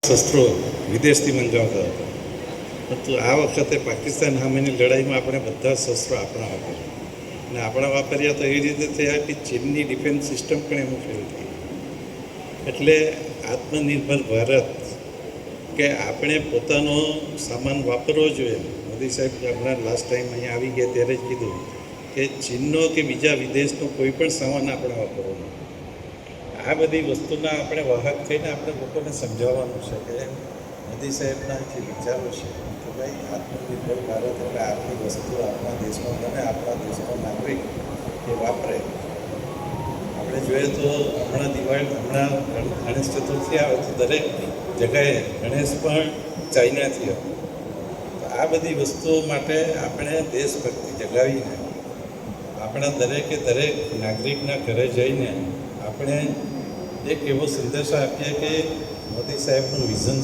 શસ્ત્રો વિદેશથી મંગાવતા હતા, પરંતુ આ વખતે પાકિસ્તાન સામેની લડાઈમાં આપણે બધા શસ્ત્રો આપણા વાપર્યા, અને આપણા વાપર્યા તો એવી રીતે થયા કે ચીનની ડિફેન્સ સિસ્ટમ પણ એમાં ફેલ થઈ. એટલે આત્મનિર્ભર ભારત કે આપણે પોતાનો સામાન વાપરવો જોઈએ. મોદી સાહેબ હમણાં લાસ્ટ ટાઈમ અહીંયા આવી ગયા ત્યારે જ કીધું કે ચીનનો કે બીજા વિદેશનો કોઈ પણ સામાન આપણે વાપરવાનો. આ બધી વસ્તુના આપણે વાહક થઈને આપણે લોકોને સમજાવવાનું છે કે મોદી સાહેબના જે વિચારો છે કે ભાઈ આત્મનિર્ભર ભારત એટલે આપણી વસ્તુ આપણા દેશમાં બને, આપણા દેશનો નાગરિક એ વાપરે. આપણે જોઈએ તો હમણાં ગણેશ ચતુર્થી આવે તો દરેક જગાએ ગણેશ પણ ચાઇનાથી હતો. તો આ બધી વસ્તુઓ માટે આપણે દેશભક્તિ જગાવીને આપણા દરેક નાગરિકના ઘરે જઈને આપણે એક એવો સંદેશો આપીએ કે મોદી સાહેબનું વિઝન